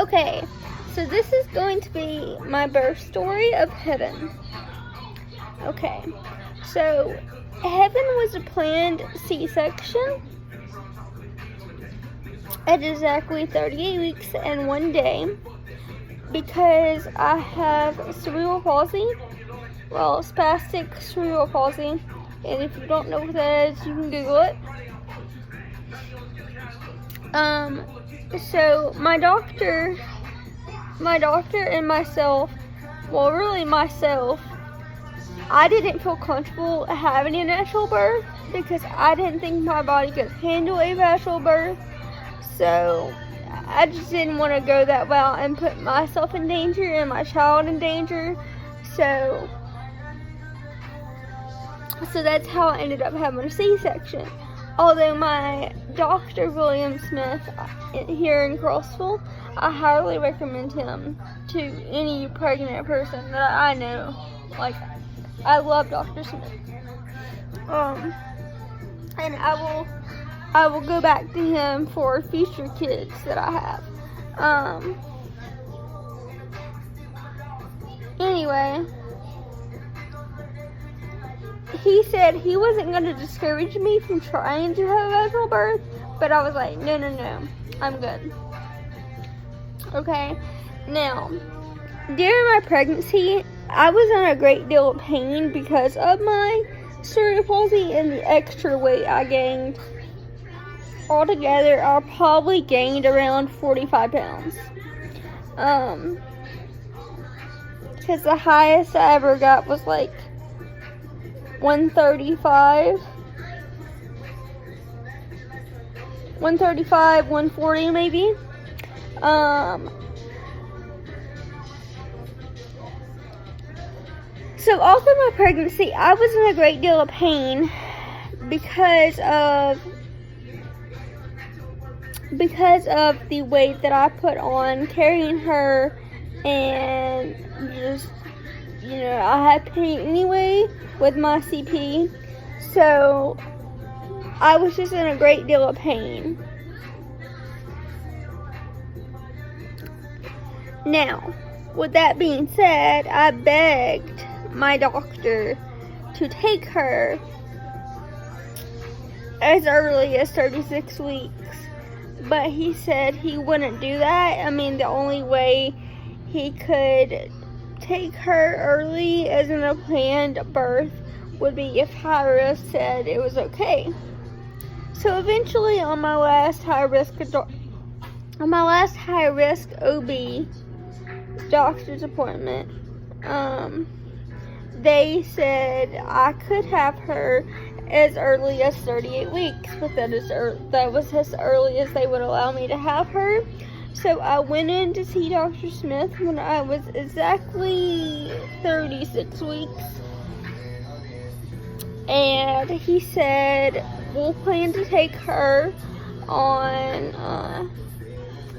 Okay, so this is going to be my birth story of Heaven. Okay, so Heaven was a planned C-section at exactly 38 weeks and 1 day because I have cerebral palsy, well, spastic cerebral palsy, and if you don't know what that is, you can Google it. So my doctor and myself, well, really myself, I didn't feel comfortable having a natural birth because I didn't think my body could handle a vaginal birth. So I just didn't want to go that route and put myself in danger and my child in danger. So that's how I ended up having a C-section. Although my Dr. William Smith here in Crossville, I highly recommend him to any pregnant person that I know. Like, I love Dr. Smith. And I will go back to him for future kids that I have. Anyway, he said he wasn't going to discourage me from trying to have a vaginal birth, but I was like, no, I'm good. Okay, now, during my pregnancy, I was in a great deal of pain because of my cerebral palsy and the extra weight I gained. Altogether, I probably gained around 45 pounds. Because the highest I ever got was like 135, 140 maybe. So all through my pregnancy, I was in a great deal of pain because of the weight that I put on carrying her, and just, I had pain anyway with my CP, so I was just in a great deal of pain. Now, with that being said, I begged my doctor to take her as early as 36 weeks, but he said he wouldn't do that. I mean, the only way he could take her early as in a planned birth would be if high risk said it was okay. So eventually, on my last high risk OB doctor's appointment, they said I could have her as early as 38 weeks, but that was as early as they would allow me to have her. So I went in to see Dr. Smith when I was exactly 36 weeks, and he said, we'll plan to take her on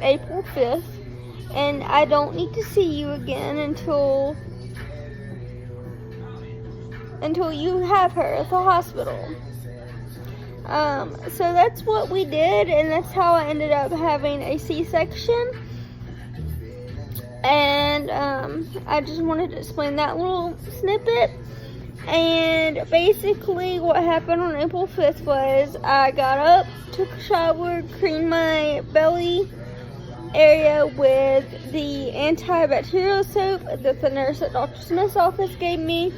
April 5th, and I don't need to see you again until you have her at the hospital. So that's what we did, and that's how I ended up having a C-section. And I just wanted to explain that little snippet. And basically what happened on April 5th was I got up, took a shower, cleaned my belly area with the antibacterial soap that the nurse at Dr. Smith's office gave me.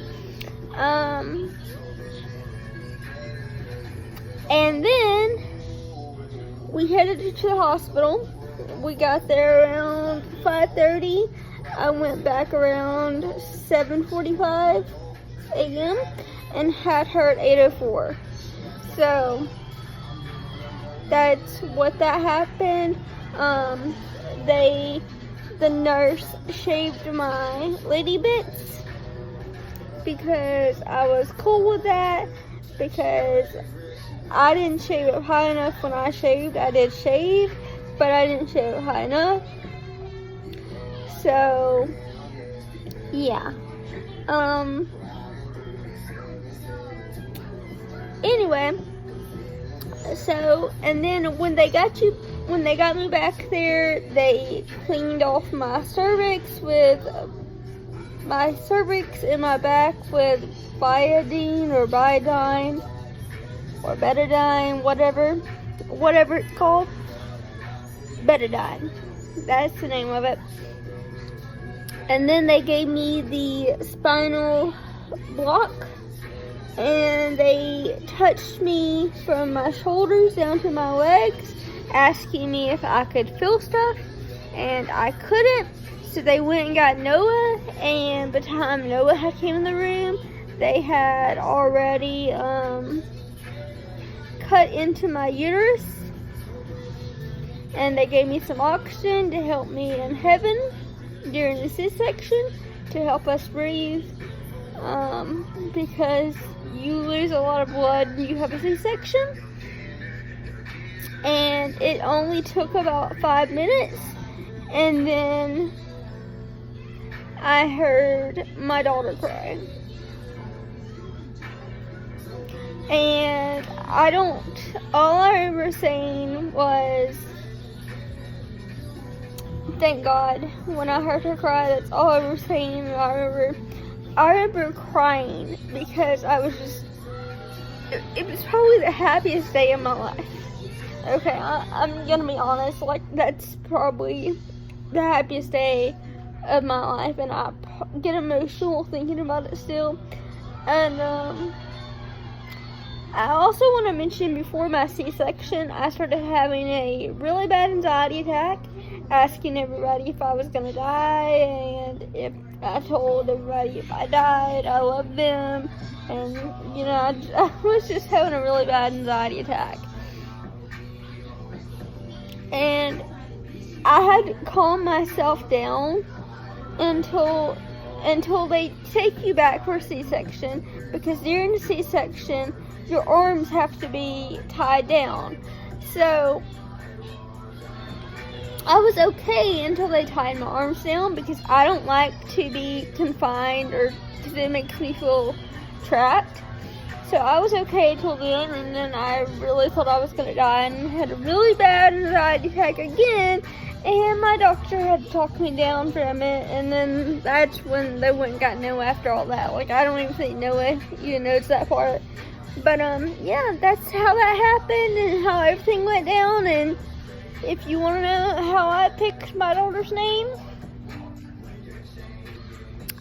And then we headed to the hospital. We got there around 5:30. I went back around 7:45 a.m. and had her at 8:04. So that's what that happened. The nurse shaved my lady bits because I was cool with that, because I didn't shave it high enough when I shaved. I did shave, but I didn't shave it high enough. So, yeah. Anyway, so, and then when they got you when they got me back there, they cleaned off my cervix and my back with Biodine or Biodine or Betadine, whatever it's called. Betadine, that's the name of it. And then they gave me the spinal block, and they touched me from my shoulders down to my legs, asking me if I could feel stuff, and I couldn't. So they went and got Noah, and by the time Noah had came in the room, they had already cut into my uterus, and they gave me some oxygen to help me in heaven during the C-section, to help us breathe, because you lose a lot of blood when you have a C-section. And it only took about 5 minutes, and then I heard my daughter cry. And all I remember saying was, thank God. When I heard her cry, that's all I remember saying. I remember crying because it was probably the happiest day of my life. Okay, I'm gonna be honest, like, that's probably the happiest day of my life, and I get emotional thinking about it still. And I also want to mention, before my C-section, I started having a really bad anxiety attack, asking everybody if I was gonna die, and if I told everybody if I died, I loved them, and I was just having a really bad anxiety attack. And I had to calm myself down until they take you back for a C-section, because during the C-section, your arms have to be tied down. So I was okay until they tied my arms down, because I don't like to be confined, or because it makes me feel trapped. So I was okay till then, and then I really thought I was going to die, and had a really bad anxiety attack again, and my doctor had to talk me down from it, and then that's when they went and got Noah after all that. Like, I don't even think Noah even knows that part. But yeah, that's how that happened, and how everything went down. And if you want to know how I picked my daughter's name,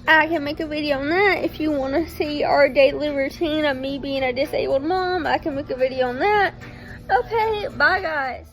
I can make a video on that. If you want to see our daily routine of me being a disabled mom, I can make a video on that. Okay, bye guys.